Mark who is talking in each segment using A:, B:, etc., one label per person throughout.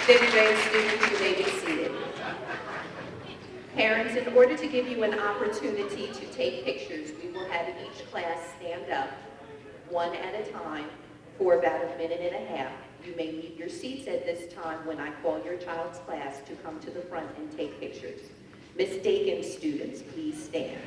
A: Fifth grade students, you may be seated. Parents, in order to give you an opportunity to take pictures, we will have each class stand up, one at a time, for about a minute and a half. You may leave your seats at this time when I call your child's class to come to the front and take pictures. Miss Dakin's students, please stand.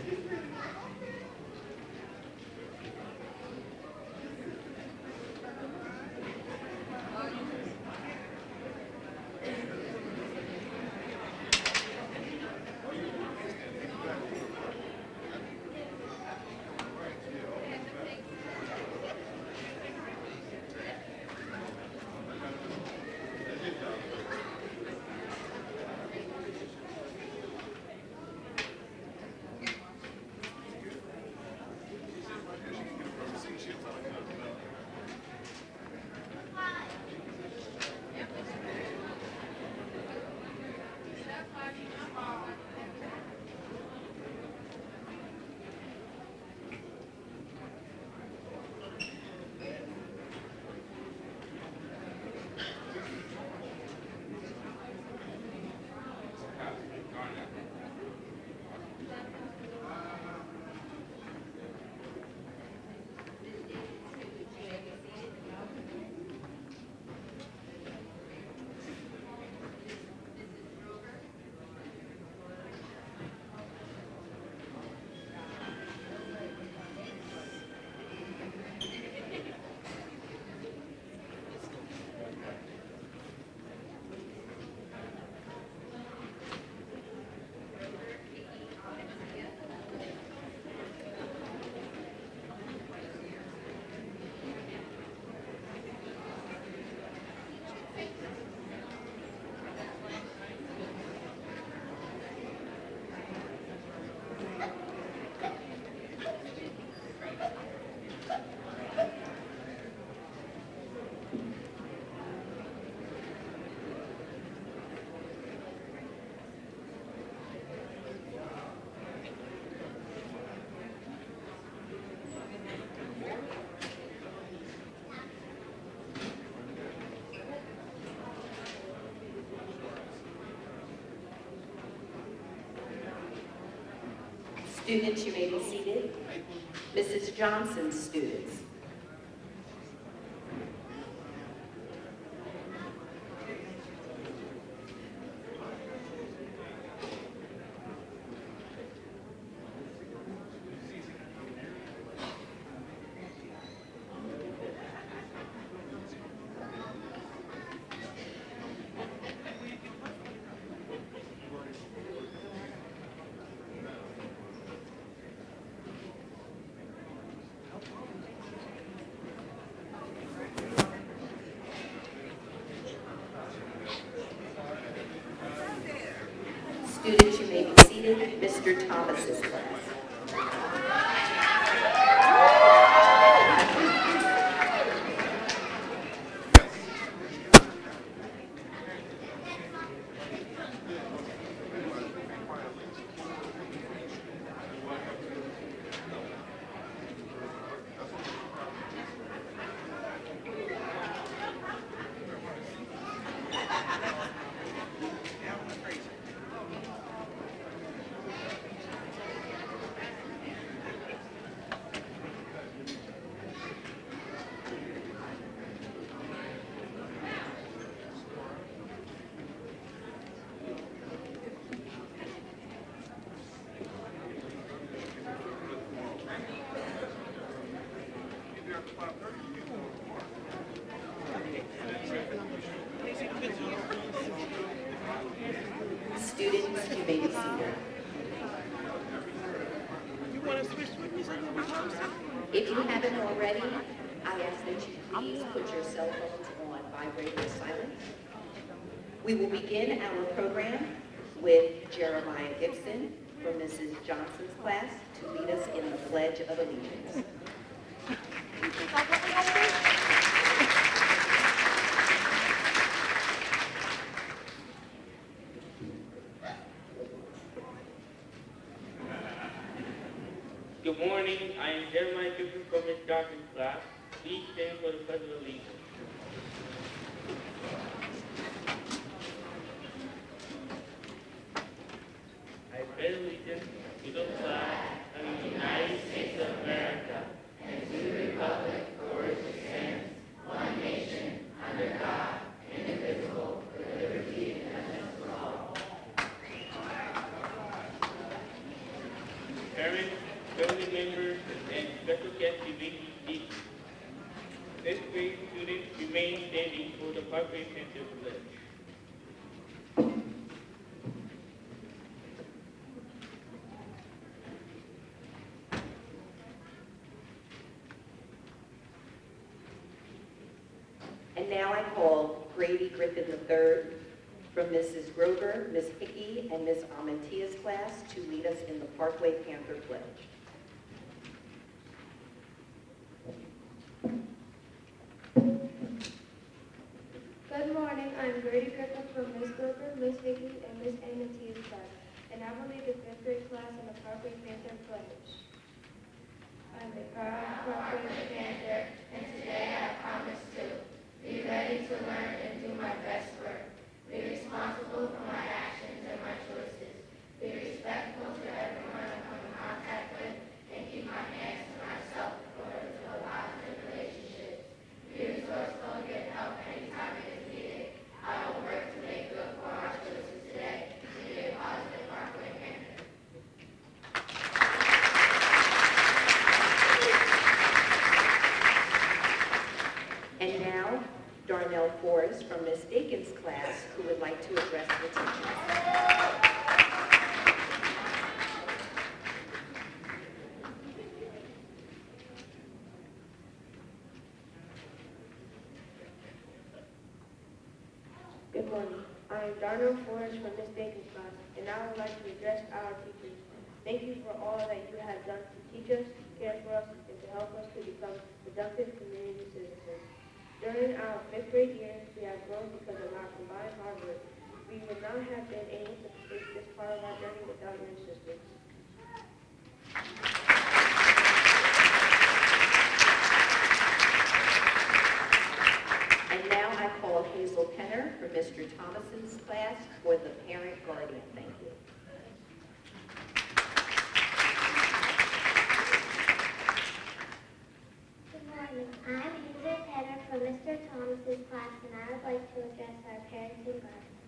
A: Students, you may be seated. Mrs. Johnson's students. Students, you may be seated. Mr. Thomas's class. Students, you may be seated. If you haven't already, I ask that you please put your cell phones on vibrate or silent. We will begin our program with Jeremiah Gibson from Mrs. Johnson's class to lead us in the Pledge of Allegiance.
B: Good morning. I am Jeremiah Gibson from Ms. Johnson's class. Please stand for the Pledge of Allegiance. the pledge.
A: And now I call Grady Griffin III from Mrs. Grover, Ms. Hickey, and Ms. Armentia's class to lead us in the Parkway Panther Pledge.
C: Good morning, I'm Grady Griffin from Ms. Grover, Ms. Hickey, and Ms. Armentia's class, and I will lead the 5th grade class in the Parkway Panther Pledge. I'm a proud Parkway Panther, and today I promise to be ready to learn and do my best work. Be responsible for my actions and my choices. Be respectful to everyone I come in contact with, and keep my hands to myself in order to build positive relationships. Be resourceful and get help anytime it is needed. I will work to make good for our choices today to be a positive Parkway Panther.
A: And now, Darnell Forrest from Ms. Dakin's class, who would like to address the teachers.
C: Good morning. I am Darnell Forrest from Ms. Dakin's class, and I would like to address our teachers. Thank you for all that you have done to teach us, care for us, and to help us to become productive community citizens. During our 5th grade years, we have grown because of our combined hard work. We would not have been able to complete this part of our journey without your assistance.
A: And now I call Hazel Penner from Mr. Thomason's class for the parent guardian. Thank you.
D: Good morning. I'm Hazel Penner from Mr. Thomas's class, and I would like to address our parents and guardians.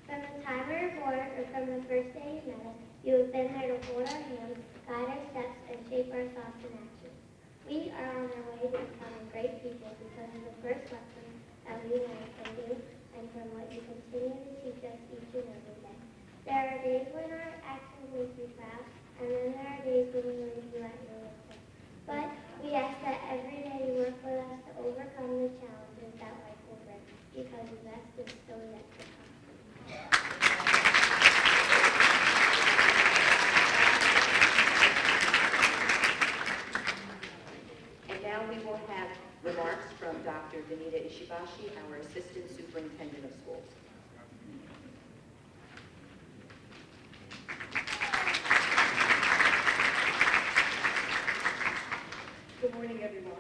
D: From the time we were born, or from the first day you met us, you have been there to hold our hands, guide our steps, and shape our thoughts and actions. We are on our way to becoming great people because of the first lesson that we learned from you and from what you continue to teach us each and every day. There are days when our actions make you proud, and then there are days when we leave you at your wits. But we ask that every day you work with us to overcome the challenges that life will bring, because the best is still yet to come.
A: And now we will have remarks from Dr. Danita Ishibashi, our Assistant Superintendent of Schools.
E: Good morning, everyone.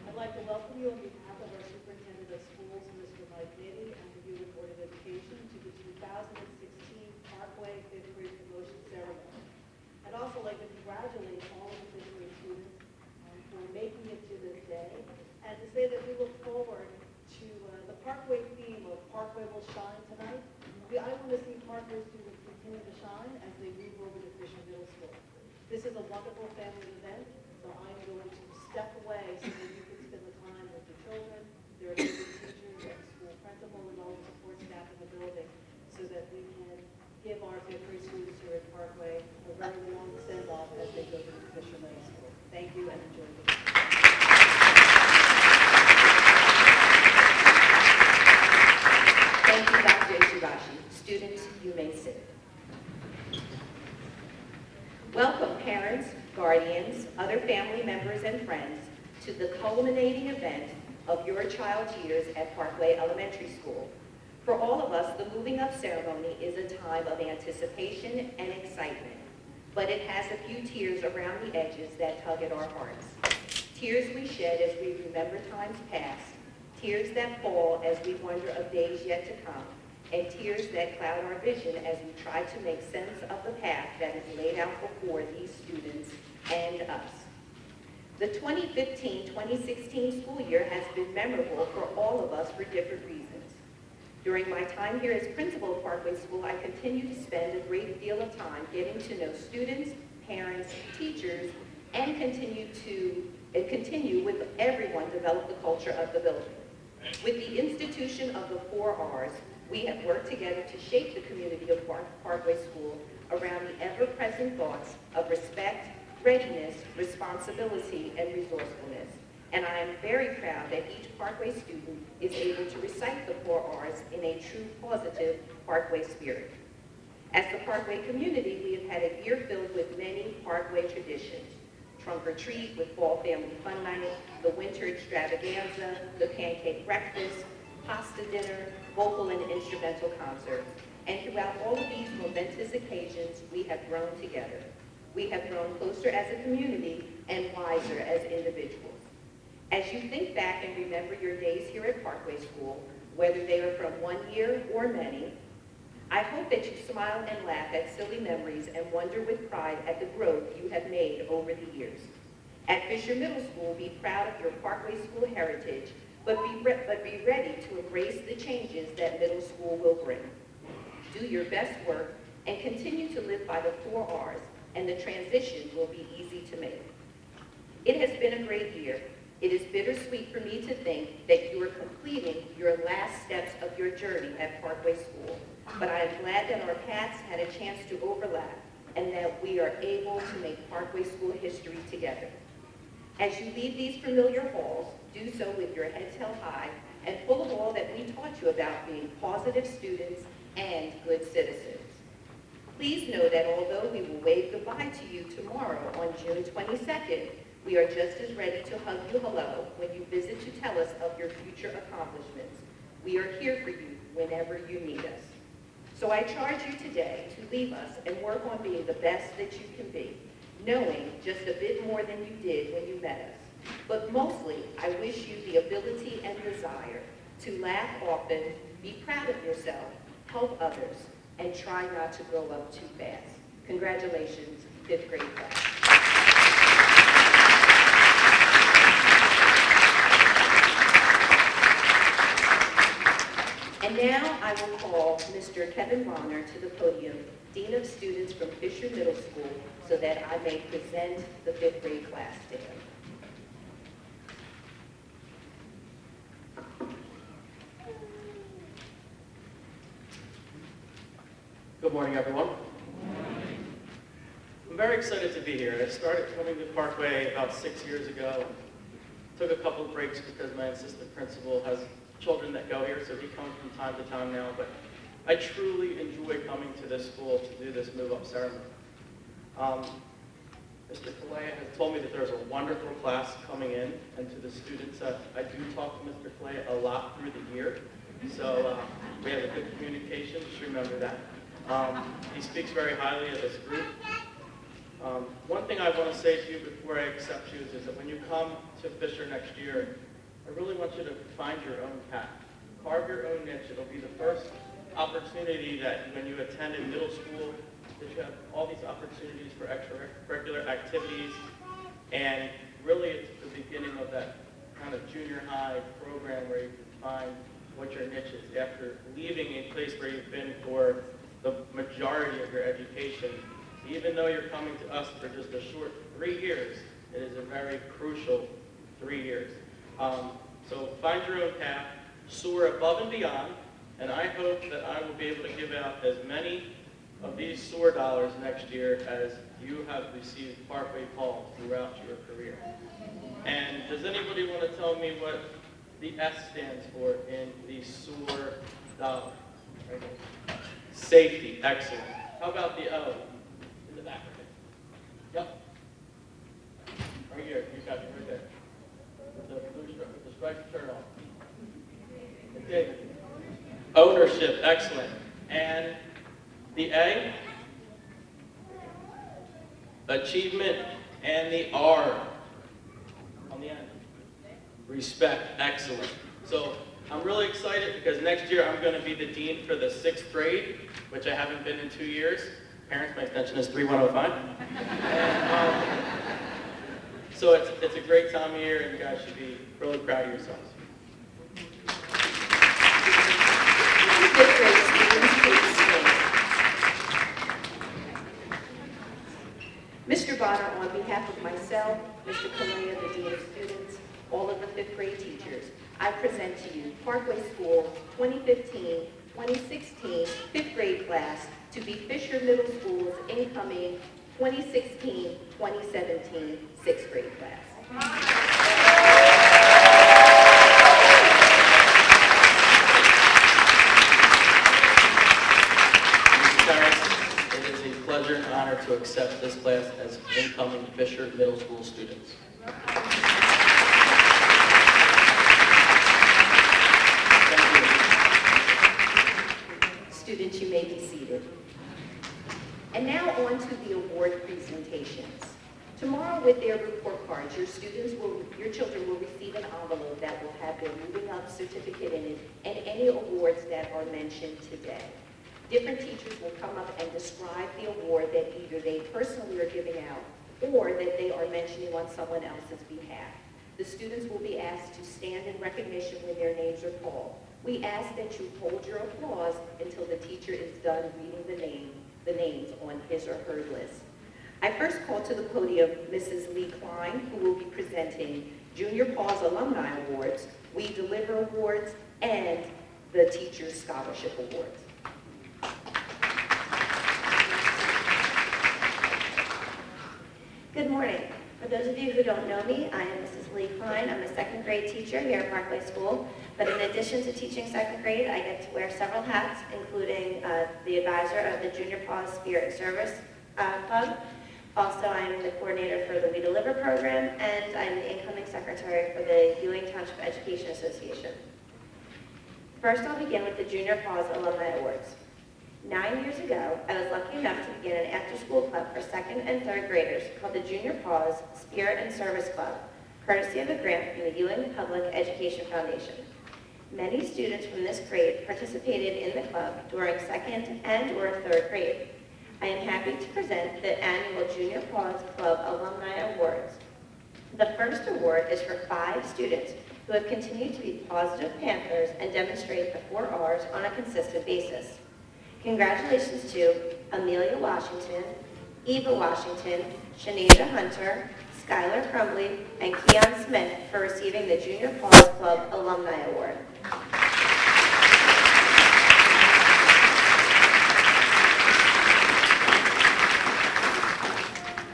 E: I'd like to welcome you on behalf of our Superintendent of Schools, Mr. Mike Nitty, and the Butte Board of Education to the 2016 Parkway 5th grade promotion ceremony. I'd also like to congratulate all of the 5th grade students for making it to this day, and to say that we look forward to the Parkway theme of Parkway will shine tonight. I want to see Parkway students continue to shine as they move over to Fisher Middle School. This is a wonderful family event, so I'm going to step away so that you can spend the time with the children, their teachers, and the school principal, and all the support staff in the building, so that we can give our 5th grade students here at Parkway a very warm send-off as they go to Fisher Middle School. Thank you, and enjoy the day.
A: Thank you, Dr. Ishibashi. Students, you may sit. Welcome, parents, guardians, other family members, and friends to the culminating event of your child's years at Parkway Elementary School. For all of us, the Moving Up ceremony is a time of anticipation and excitement, but it has a few tears around the edges that tug at our hearts. Tears we shed as we remember times past, tears that fall as we wonder of days yet to come, and tears that cloud our vision as we try to make sense of the path that is laid out before these students and us. The 2015-2016 school year has been memorable for all of us for different reasons. During my time here as principal of Parkway School, I continue to spend a great deal of time getting to know students, parents, teachers, and continue with everyone develop the culture of the building. With the institution of the 4 Rs, we have worked together to shape the community of Parkway School around the ever-present thoughts of respect, readiness, responsibility, and resourcefulness. And I am very proud that each Parkway student is able to recite the 4 Rs in a true positive Parkway spirit. As the Parkway community, we have had a year filled with many Parkway traditions. Trunk or treat with fall family fun night, the winter extravaganza, the pancake breakfast, pasta dinner, vocal and instrumental concerts. And throughout all of these momentous occasions, we have grown together. We have grown closer as a community and wiser as individuals. As you think back and remember your days here at Parkway School, whether they are from 1 year or many, I hope that you smile and laugh at silly memories and wonder with pride at the growth you have made over the years. At Fisher Middle School, be proud of your Parkway School heritage, but be ready to embrace the changes that middle school will bring. Do your best work and continue to live by the 4 Rs, and the transition will be easy to make. It has been a great year. It is bittersweet for me to think that you are completing your last steps of your journey at Parkway School, but I am glad that our paths had a chance to overlap and that we are able to make Parkway School history together. As you leave these familiar halls, do so with your heads held high and full of all that we taught you about being positive students and good citizens. Please know that although we will wave goodbye to you tomorrow on June 22nd, we are just as ready to hug you hello when you visit to tell us of your future accomplishments. We are here for you whenever you need us. So I charge you today to leave us and work on being the best that you can be, knowing just a bit more than you did when you met us. But mostly, I wish you the ability and desire to laugh often, be proud of yourself, help others, and try not to grow up too fast. Congratulations, 5th grade class. And now I will call Mr. Kevin Bonner to the podium, Dean of Students from Fisher Middle School, so that I may present the 5th grade class to him.
F: Good morning, everyone. I'm very excited to be here. I started coming to Parkway about 6 years ago. Took a couple of breaks because my assistant principal has children that go here, so he comes from time to time now. But I truly enjoy coming to this school to do this move-up ceremony. Mr. Kalea has told me that there's a wonderful class coming in, and to the students, I do talk to Mr. Kalea a lot through the year, so we have a good communication, just remember that. He speaks very highly of this group. One thing I want to say to you before I accept you is that when you come to Fisher next year, I really want you to find your own path. Carve your own niche. It'll be the first opportunity that when you attend in middle school, that you have all these opportunities for extracurricular activities, and really it's the beginning of that kind of junior high program where you can find what your niche is. After leaving a place where you've been for the majority of your education, even though you're coming to us for just a short 3 years, it is a very crucial 3 years. So find your own path, soar above and beyond, and I hope that I will be able to give out as many of these SOAR dollars next year as you have received Parkway calls throughout your career. And does anybody want to tell me what the S stands for in the SOAR dollar? Right here. Safety, excellent. How about the O in the back? Yep. Right here, you got it right there. The blue stripe, with the striped shirt on. Okay. Ownership, excellent. And the A, achievement, and the R on the end. Respect, excellent. So I'm really excited because next year I'm going to be the dean for the 6th grade, which I haven't been in 2 years. Parents, my extension is 3105. And, so it's a great time of year, and you guys should be really proud of yourselves.
A: Mr. Bonner, on behalf of myself, Mr. Kalea, the Dean of Students, all of the 5th grade teachers, I present to you Parkway School 2015-2016 fifth grade class to be Fisher Middle School's incoming 2016-2017 sixth grade class.
F: Mr. Terrace, it is a pleasure and honor to accept this class as incoming Fisher Middle School students.
A: Students, you may be seated. And now on to the award presentations. Tomorrow with their report cards, your children will receive an envelope that will have their Moving Up certificate in it and any awards that are mentioned today. Different teachers will come up and describe the award that either they personally are giving out or that they are mentioning on someone else's behalf. The students will be asked to stand in recognition when their names are called. We ask that you hold your applause until the teacher is done reading the names on his or her list. I first call to the podium Mrs. Lee Klein, who will be presenting Junior PES Alumni Awards, We Deliver Awards, and the Teacher's Scholarship Awards.
G: Good morning. For those of you who don't know me, I am Mrs. Lee Klein. I'm a second grade teacher here at Parkway School. But in addition to teaching second grade, I get to wear several hats, including the advisor of the Junior PES Spirit and Service Club. Also, I'm the coordinator for the We Deliver program, and I'm the incoming secretary for the Ewing Township Education Association. First, I'll begin with the Junior PES Alumni Awards. 9 years ago, I was lucky enough to begin an after-school club for second and third graders called the Junior PES Spirit and Service Club, courtesy of a grant from the Ewing Public Education Foundation. Many students from this grade participated in the club during second and or third grade. I am happy to present the annual Junior PES Club Alumni Awards. The first award is for 5 students who have continued to be positive Panthers and demonstrate the 4 R's on a consistent basis. Congratulations to Amelia Washington, Eva Washington, Shanasia Hunter, Skylar Crumbly, and Keon Smith for receiving the Junior PES Club Alumni Award.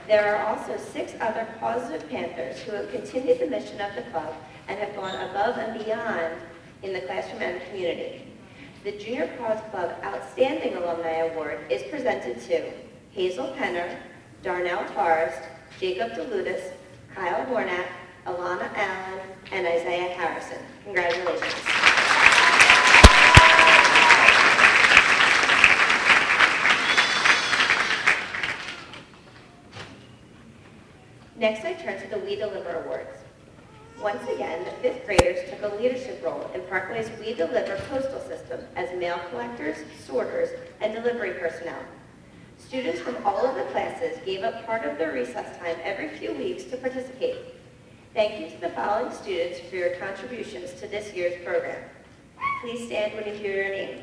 G: There are also 6 other positive Panthers who have continued the mission of the club and have gone above and beyond in the classroom and the community. The Junior PES Club Outstanding Alumni Award is presented to Hazel Penner, Darnell Forrest, Jacob DeLutis, Kyle Hornat, Alana Allen, and Isaiah Harrison. Congratulations. Next, I turn to the We Deliver Awards. Once again, the 5th graders took a leadership role in Parkway's We Deliver postal system as mail collectors, sorters, and delivery personnel. Students from all of the classes gave up part of their recess time every few weeks to participate. Thank you to the following students for your contributions to this year's program. Please stand when you hear your name.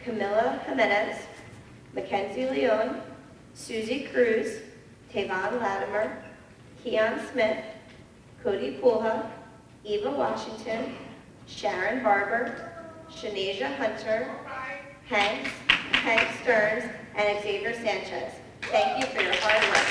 G: Camila Jimenez, Mackenzie Leon, Susie Cruz, Tavon Latimer, Keon Smith, Cody Poolha, Eva Washington, Sharon Barber, Shanasia Hunter, Hank Stearns, and Xavier Sanchez. Thank you for your hard work.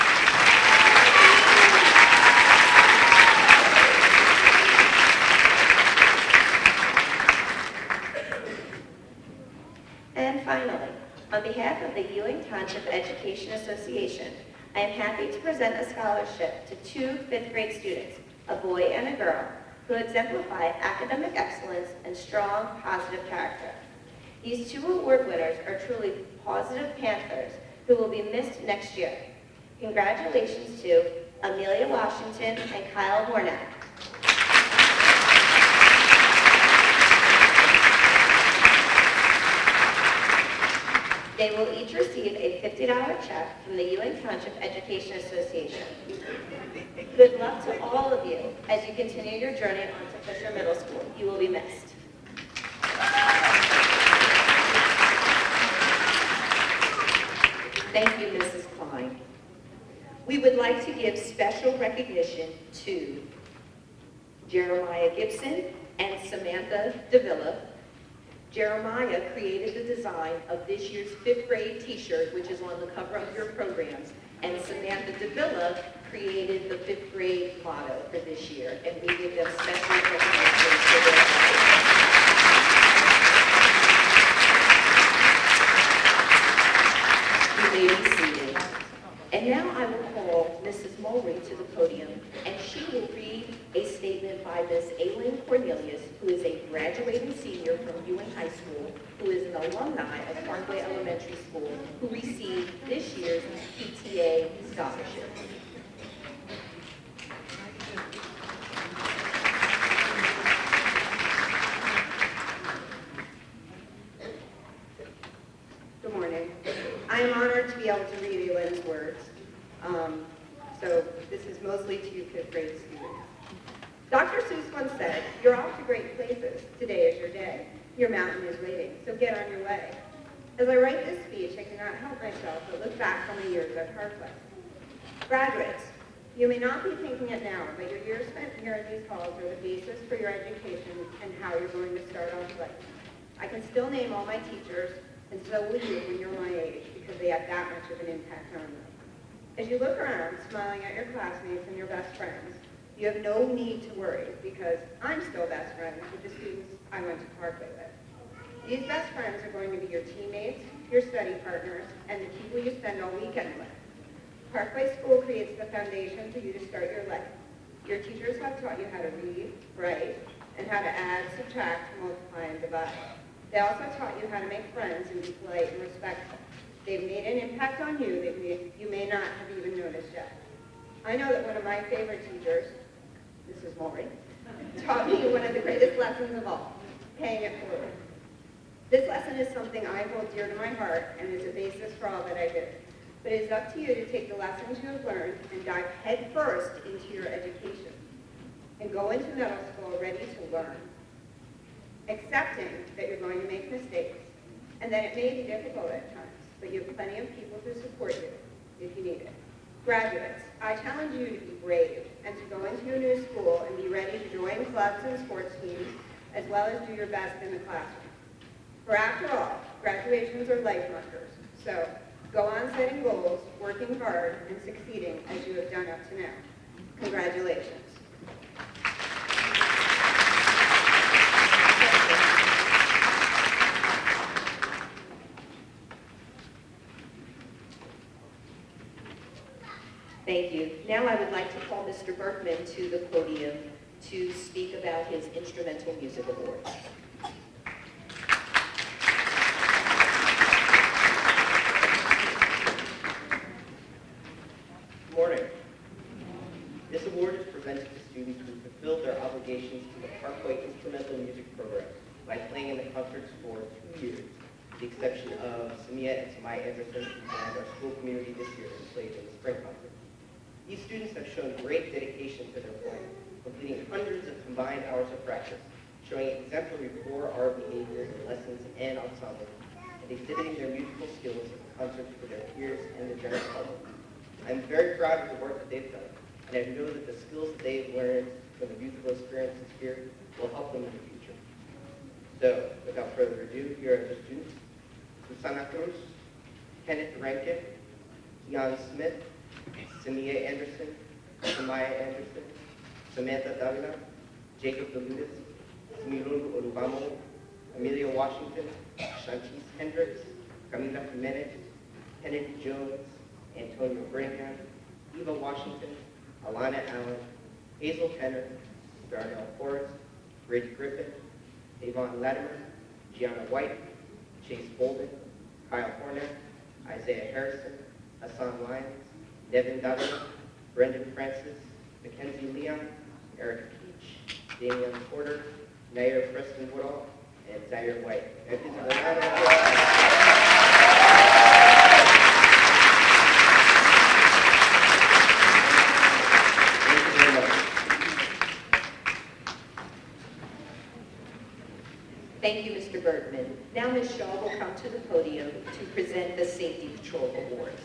G: And finally, on behalf of the Ewing Township Education Association, I am happy to present a scholarship to 2 5th grade students, a boy and a girl, who exemplify academic excellence and strong, positive character. These 2 award winners are truly positive Panthers who will be missed next year. Congratulations to Amelia Washington and Kyle Hornat. They will each receive a $50 check from the Ewing Township Education Association. Good luck to all of you as you continue your journey on to Fisher Middle School. You will be missed.
A: Thank you, Mrs. Klein. We would like to give special recognition to Jeremiah Gibson, and Samantha Davila. Jeremiah created the design of this year's 5th grade t-shirt, which is on the cover of your programs, and Samantha Davila created the 5th grade motto for this year, and we give them special recognition for their efforts. You may be seated. And now I will call Mrs. Mulry to the podium, and she will read a statement by Ms. Aileen Cornelius, who is a graduating senior from Ewing High School, who is an alumni of Parkway Elementary School, who received this year's PTA scholarship.
H: Good morning. I am honored to be able to read Aileen's words. So this is mostly to you 5th grade students. Dr. Seuss once said, "You're off to great places. Today is your day. Your mountain is waiting, so get on your way." As I write this speech, I cannot help myself but look back on the years at Parkway. Graduates, you may not be thinking it now, but your years spent here in these halls are the basis for your education and how you're going to start off life. I can still name all my teachers, and so will you when you're my age, because they had that much of an impact on me. As you look around, smiling at your classmates and your best friends, you have no need to worry, because I'm still best friends with the students I went to Parkway with. These best friends are going to be your teammates, your study partners, and the people you spend all weekend with. Parkway School creates the foundation for you to start your life. Your teachers have taught you how to read, write, and how to add, subtract, multiply, and divide. They also taught you how to make friends and be polite and respectful. They've made an impact on you that you may not have even noticed yet. I know that one of my favorite teachers, Mrs. Mulry, taught me one of the greatest lessons of all, paying it forward. This lesson is something I hold dear to my heart and is a basis for all that I do. But it is up to you to take the lessons you have learned and dive headfirst into your education and go into middle school ready to learn, accepting that you're going to make mistakes and that it may be difficult at times, but you have plenty of people to support you if you need it. Graduates, I challenge you to be brave and to go into your new school and be ready to join clubs and sports teams, as well as do your best in the classroom. For after all, graduations are life markers. So go on setting goals, working hard, and succeeding as you have done up to now. Congratulations.
A: Thank you. Now I would like to call Mr. Berkman to the podium to speak about his Instrumental Music Award.
I: Good morning. This award is presented to students who fulfilled their obligations to the Parkway Instrumental Music Program by playing in the concerts for 2 years, with the exception of Samia and Samai Anderson, who joined our school community this year and played in the spring concert. These students have shown great dedication to their playing, completing hundreds of combined hours of practice, showing exemplary 4R behavior in lessons and ensemble, and exhibiting their musical skills in concerts for their peers and the general public. I'm very proud of the work that they've done, and I know that the skills that they've learned from the musical experiences here will help them in the future. So, without further ado, here are the students: Susana Cruz, Kenneth Rankin, Keon Smith, Samia Anderson, Samaya Anderson, Samantha Davila, Jacob Deludis, Smirun Olubamo, Amelia Washington, Shantice Hendricks, Camila Jimenez, Kennedy Jones, Antonio Brigham, Eva Washington, Alana Allen, Hazel Penner, Darnell Forrest, Brady Griffin, Avon Latimer, Gianna White, Chase Bolden, Kyle Horner, Isaiah Harrison, Hassan Lyons, Devin Davila, Brendan Francis, Mackenzie Leon, Erica Peach, Damian Porter, Nair Preston Woodall, and Zaire White. And please have a round of applause.
A: Thank you, Mr. Bergman. Now Ms. Shaw will come to the podium to present the Safety Patrol Awards.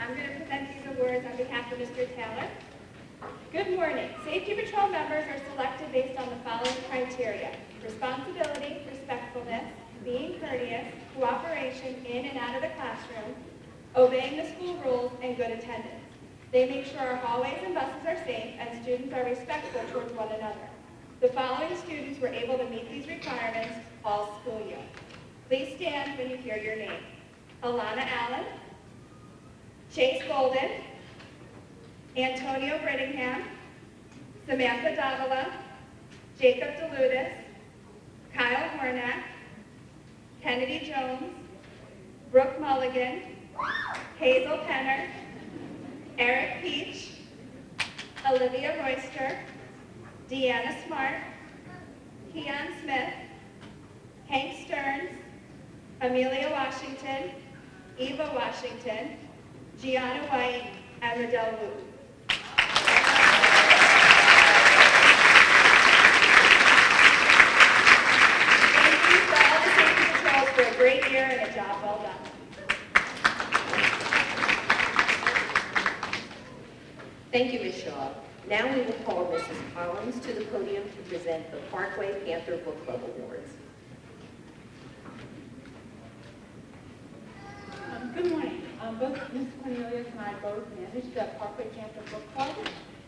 C: I'm going to
J: Mr. Taylor. Good morning. Safety Patrol members are selected based on the following criteria: responsibility, respectfulness, being courteous, cooperation in and out of the classroom, obeying the school rules, and good attendance. They make sure our hallways and buses are safe and students are respectful towards one another. The following students were able to meet these requirements all school year. Please stand when you hear your name. Alana Allen, Chase Golden, Antonio Brittingham, Samantha Davila, Jacob DeLudis, Kyle Hornack, Kennedy Jones, Brooke Mulligan, Hazel Penner, Eric Peach, Olivia Royster, Deanna Smart, Keon Smith, Hank Stearns, Amelia Washington, Eva Washington, Gianna White, and Riddell Wu. Thank you to all the safety patrols for a great year and a job well done.
A: Thank you, Ms. Shaw. Now we will call Mrs. Collins to the podium to present the Parkway Panther Book Club Awards.
K: Good morning. Both Ms. Cornelius and I both manage the Parkway Panther Book Club,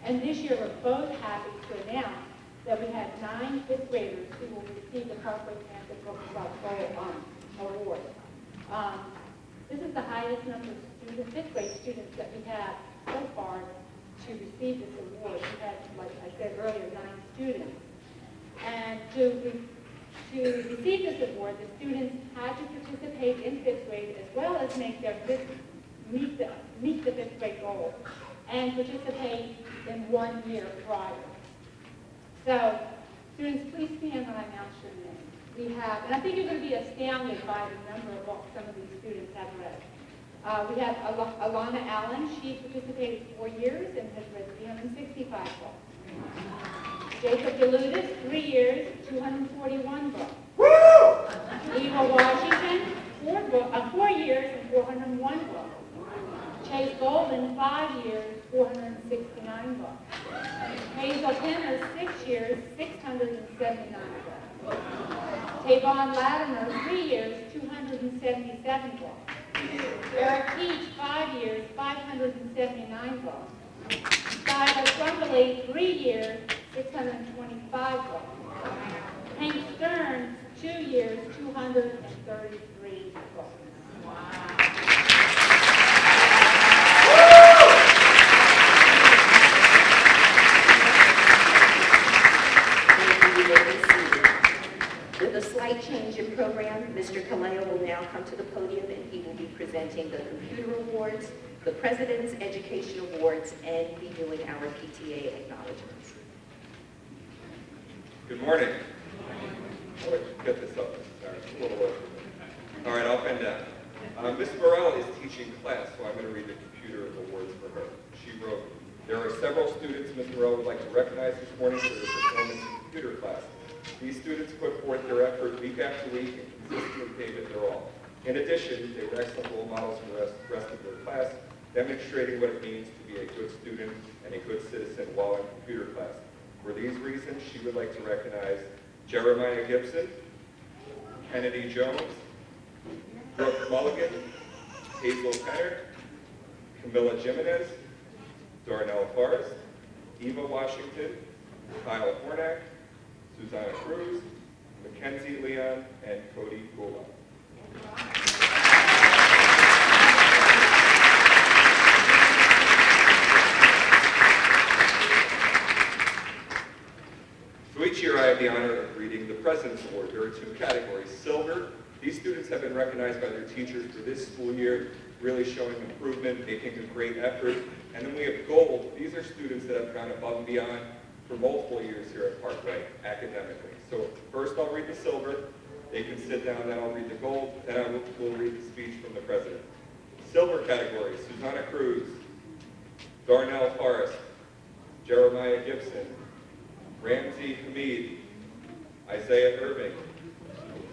K: and this year we're both happy to announce that we had 9 fifth graders who will receive the Parkway Panther Book Club Award. This is the highest number of students, fifth grade students that we have so far to receive this award. We had, like I said earlier, 9 students. And to receive this award, the students had to participate in fifth grade as well as make their meet the fifth grade goal and participate in 1 year prior. So, students, please stand when I announce your name. We have, and I think you're going to be astounded by the number of books some of these students have read. We have Alana Allen. She participated 4 years and has read 365 books. Jacob DeLudis, 3 years, 241 books. Eva Washington, 4 years and 401 books. Chase Golden, 5 years, 469 books. Hazel Penner, 6 years, 679 books. Tavon Latimer, 3 years, 277 books. Eric Peach, 5 years, 579 books. Skylar Crumbley, 3 years, 625 books. Hank Stearns, 2 years, 233 books. Wow.
A: With a slight change in program, Mr. Kaleo will now come to the podium and he will be presenting the Computer Awards, the President's Education Awards, and be doing our PTA acknowledgments.
L: Good morning. Oh, wait, get this up. Sorry, it's a little low. All right, I'll bend down. Ms. Morell is teaching class, so I'm going to read the Computer Awards for her. She wrote, there are several students Ms. Morell would like to recognize this morning for their performance in computer class. These students put forth their effort week after week and consistently gave it their all. In addition, they were excellent role models for the rest of their class, demonstrating what it means to be a good student and a good citizen while in computer class. For these reasons, she would like to recognize Jeremiah Gibson, Kennedy Jones, Brooke Mulligan, Hazel Penner, Camilla Jimenez, Darnell Forrest, Eva Washington, Kyle Hornack, Susanna Cruz, Mackenzie Leon, and Cody Gola. So each year I have the honor of reading the President's Award. There are 2 categories. Silver, these students have been recognized by their teachers for this school year, really showing improvement, making a great effort. And then we have gold. These are students that have gone above and beyond for multiple years here at Parkway academically. So first I'll read the silver, they can sit down, then I'll read the gold, then I will read the speech from the President. Silver category, Susanna Cruz, Darnell Forrest, Jeremiah Gibson, Ramsey Hamid, Isaiah Irving,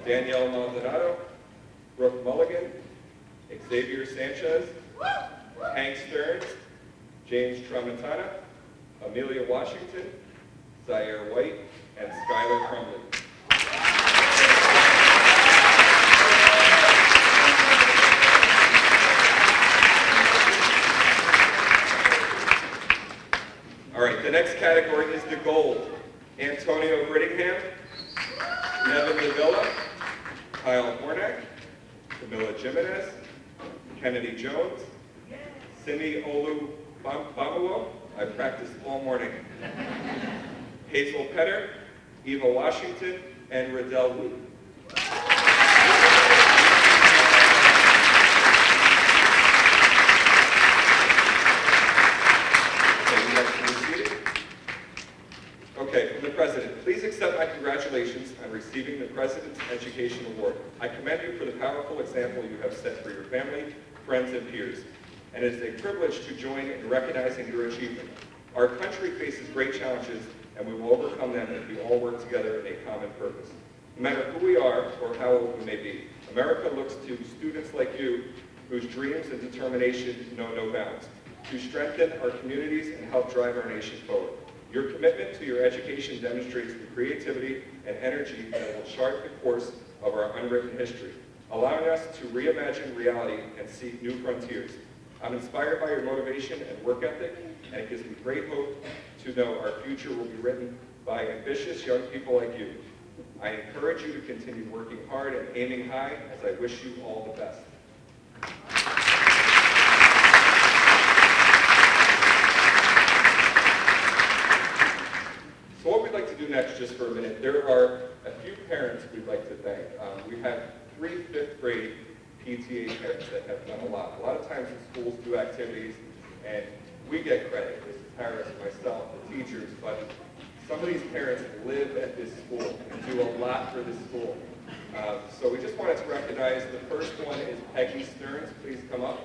L: Danielle Maldonado, Brooke Mulligan, Xavier Sanchez, Hank Stearns, James Tramontana, Amelia Washington, Zaire White, and Skylar Crumley. All right, the next category is the gold. Antonio Brittingham, Nevin Davila, Kyle Hornak, Camilla Jimenez, Kennedy Jones, Simi Olu Bamuo, I practiced all morning, Hazel Petter, Eva Washington, and Riddell Wu. Okay, from the President, please accept my congratulations on receiving the President's Education Award. I commend you for the powerful example you have set for your family, friends, and peers, and it is a privilege to join in recognizing your achievement. Our country faces great challenges, and we will overcome them if we all work together in a common purpose. No matter who we are or how old we may be, America looks to students like you, whose dreams and determination know no bounds, to strengthen our communities and help drive our nation forward. Your commitment to your education demonstrates the creativity and energy that will chart the course of our unwritten history, allowing us to reimagine reality and seek new frontiers. I'm inspired by your motivation and work ethic, and it gives me great hope to know our future will be written by ambitious young people like you. I encourage you to continue working hard and aiming high, as I wish you all the best. So what we'd like to do next, just for a minute, there are a few parents we'd like to thank. We have 3 fifth grade PTA parents that have done a lot. A lot of times the schools do activities, and we get credit, Mrs. Harris, myself, the teachers, but some of these parents live at this school and do a lot for this school. So we just wanted to recognize, the first one is Peggy Stearns. Please come up.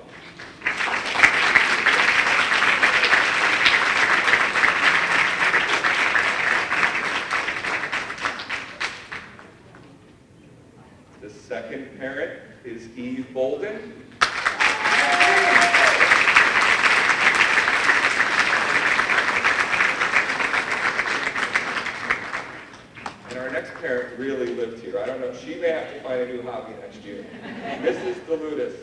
L: The second parent is Eve Bolden. And our next parent really lived here. I don't know, she may have to find a new hobby next year. Mrs. DeLutis.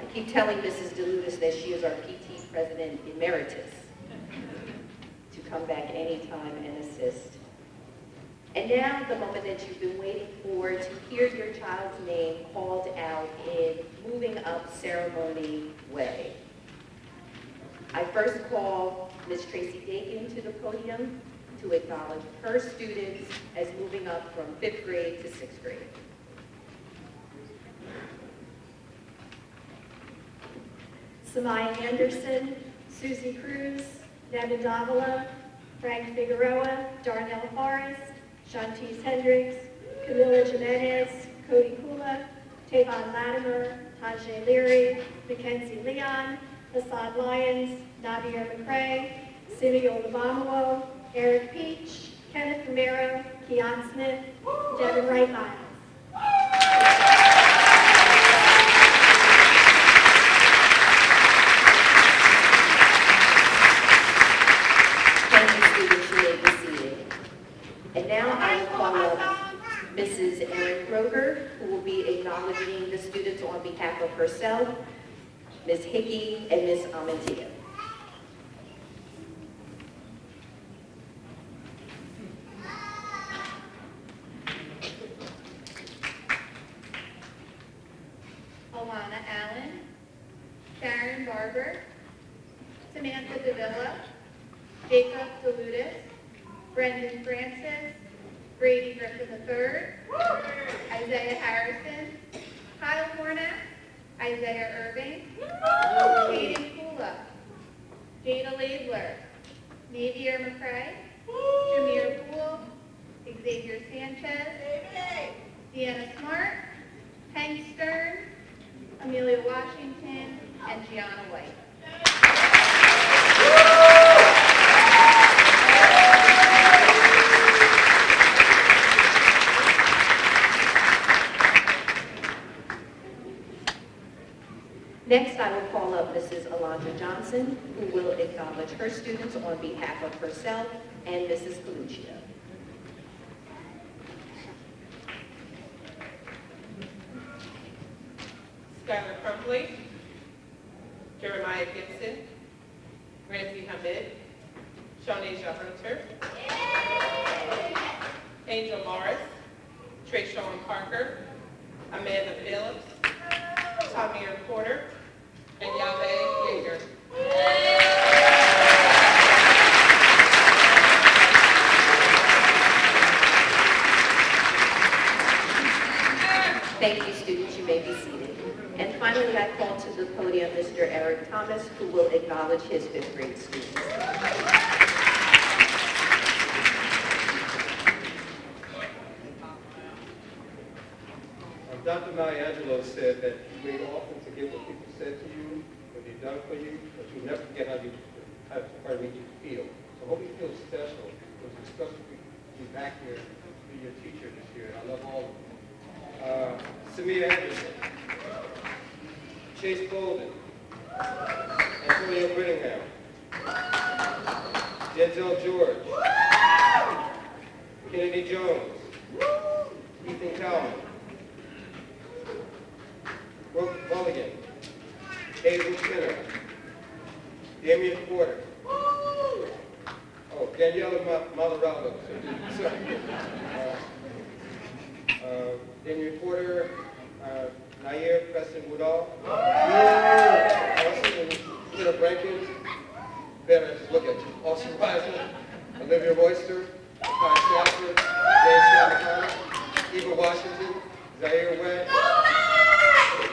A: I keep telling Mrs. DeLutis that she is our PT President Emeritus to come back anytime and assist. And now the moment that you've been waiting for, to hear your child's name called out in Moving Up ceremony way. I first call Ms. Tracy Dakin to the podium to acknowledge her students as moving up from 5th grade to 6th grade.
J: Samaya Anderson, Susie Cruz, Nevin Davila, Frank Figueroa, Darnell Forrest, Shantice Hendricks, Camilla Jimenez, Cody Kula, Tavon Latimer, Tajay Leary, Mackenzie Leon, Hassan Lyons, Nadia McCrae, Simi Olabamuo, Eric Peach, Kenneth Romero, Keon Smith, Devin Wright Miles.
A: And now I will call up Mrs. Erin Kroger, who will be acknowledging the students on behalf of herself, Ms. Hickey, and Ms. Amantia.
J: Alana Allen, Sharon Barber, Samantha Davila, Jacob DeLutis, Brendan Francis, Brady Griffin III, Isaiah Harrison, Kyle Hornak, Isaiah Irving, Hayden Kula, Jada Labler, Navier McCrae, Jameer Poole, Xavier Sanchez, Deanna Smart, Hank Stern, Amelia Washington, and Gianna White.
A: Next, I will call up Mrs. Alondra Johnson, who will acknowledge her students on behalf of herself and Mrs. Coluccio.
M: Skylar Crumbley, Jeremiah Gibson, Ramsey Hamid, Shawnasia Hunter, Angel Morris, Trayshawn Parker, Amanda Phillips, Tamir Porter, and Yahweh Yeager.
A: Thank you, students. You may be seated. And finally, I call to the podium Mr. Eric Thomas, who will acknowledge his fifth grade students.
N: Dr. Mariangelo said that you wait often to get what people said to you, what they've done for you, but you never forget how it made you feel. So I hope you feel special. It was special to be back here to be your teacher this year. I love all of you. Samia Anderson, Chase Golden, Antonio Brittingham, Denzel George, Kennedy Jones, Ethan Calvin, Brooke Mulligan, Hazel Skinner, Damian Porter, Daniela Malarado, Damian Porter, Nair Preston Woodall, Austin Peter Brankins, better look at you, Austin Wiseman, Olivia Royster, Kai Stafford, James Scott Eva Washington, Zaire Webb,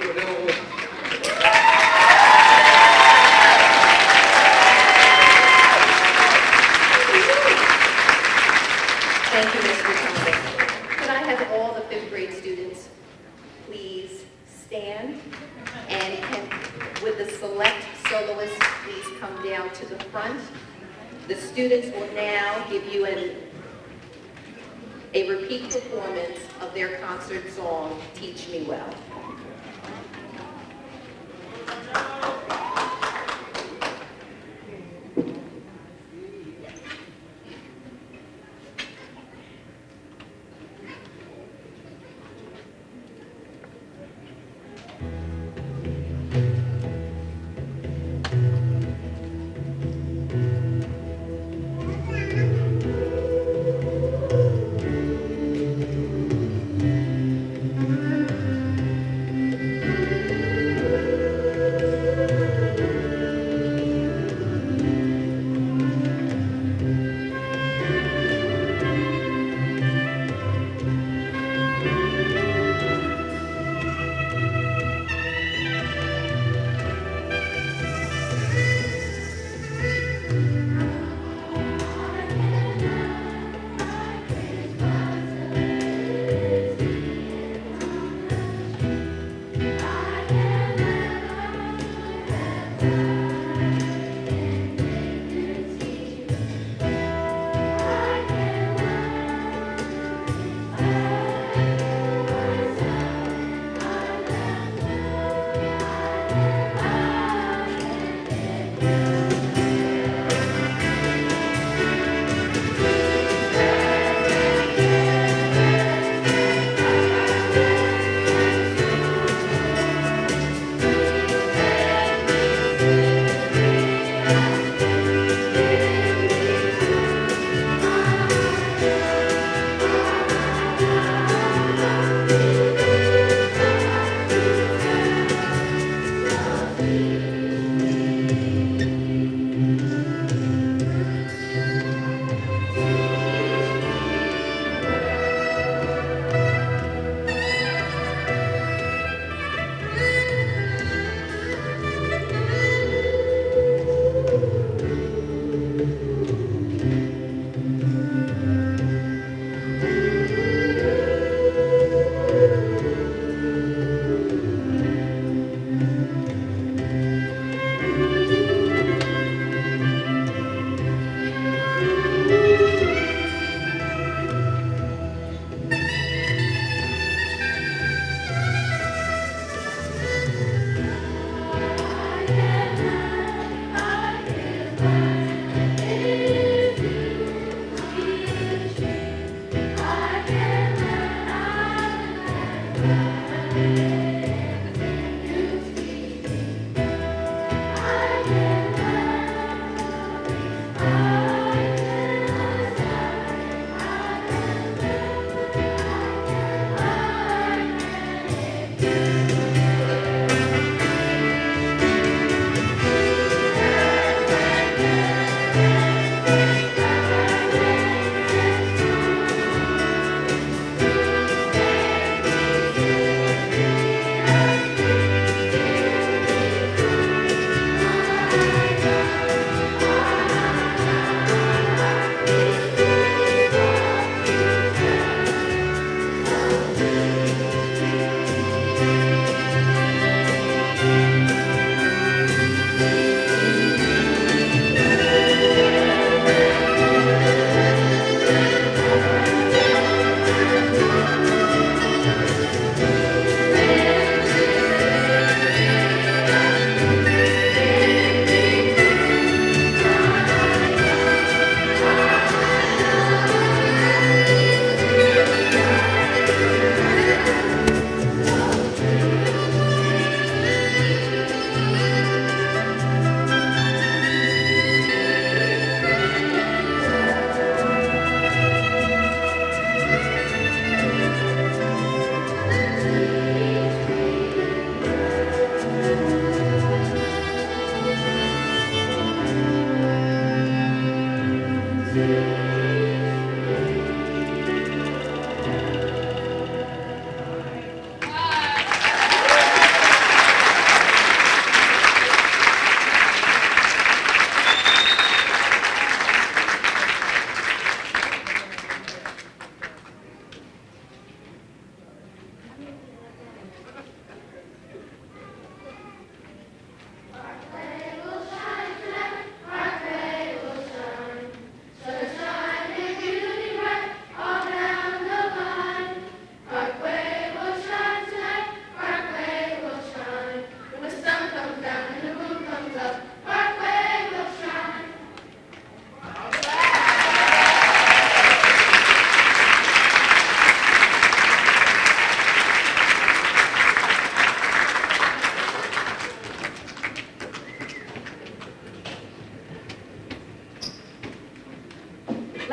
N: Odell Wilson.
A: Thank you, Mr. Thomas. Could I have all the fifth grade students please stand? And can, with the select soloists, please come down to the front. The students will now give you a repeat performance of their concert song, Teach Me Well.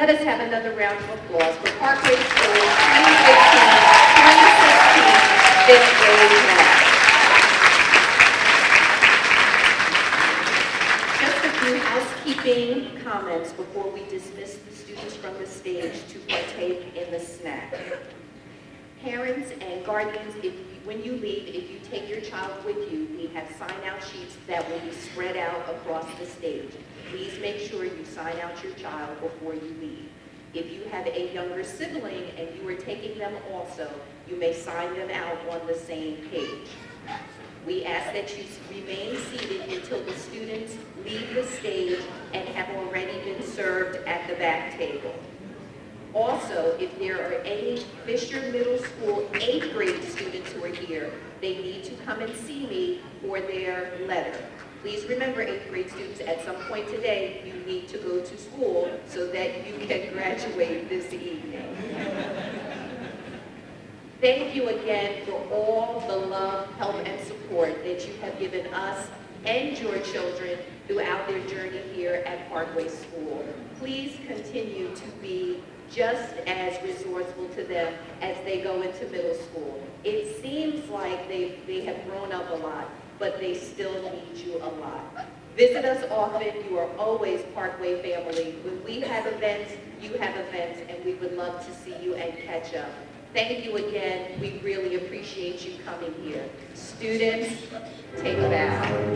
A: Let us have another round of applause for Parkway School 2015-2016 fifth grade class. Just a few housekeeping comments before we dismiss the students from the stage to partake in the snack. Parents and guardians, when you leave, if you take your child with you, we have sign-out sheets that will be spread out across the stage. Please make sure you sign out your child before you leave. If you have a younger sibling and you are taking them also, you may sign them out on the same page. We ask that you remain seated until the students leave the stage and have already been served at the back table. Also, if there are any Fisher Middle School 8th grade students who are here, they need to come and see me for their letter. Please remember, 8th grade students, at some point today, you need to go to school so that you can graduate this evening. Thank you again for all the love, help, and support that you have given us and your children throughout their journey here at Parkway School. Please continue to be just as resourceful to them as they go into middle school. It seems like they have grown up a lot, but they still need you a lot. Visit us often. You are always Parkway family. When we have events, you have events, and we would love to see you and catch up. Thank you again. We really appreciate you coming here. Students, take a bow.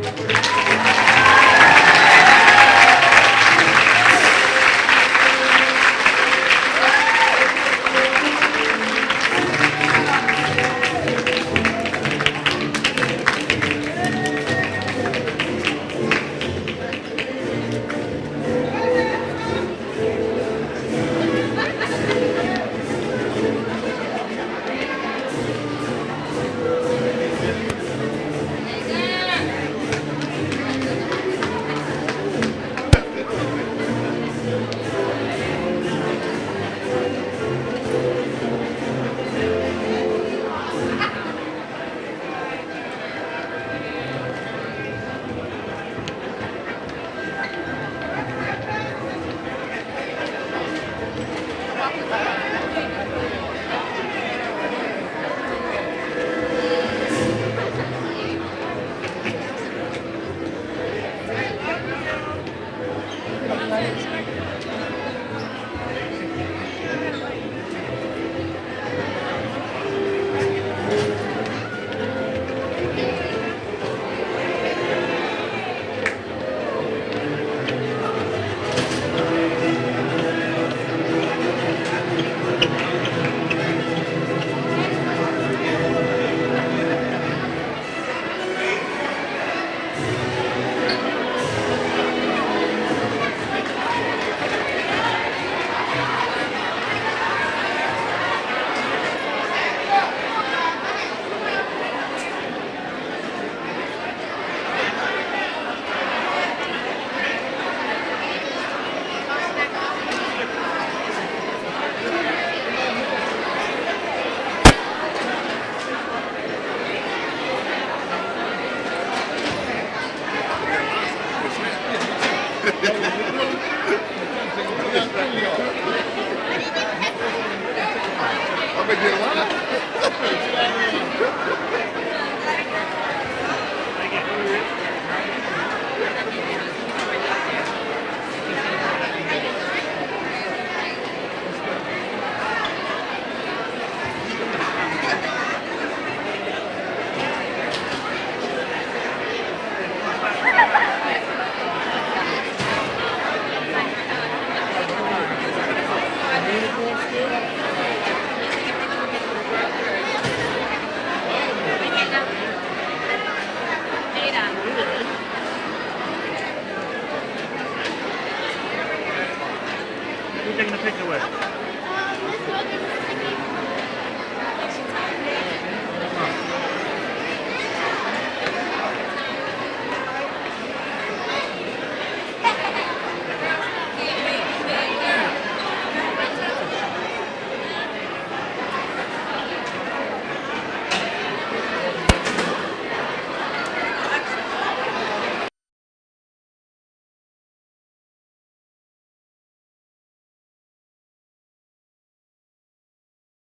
O: Who's taking the picture with?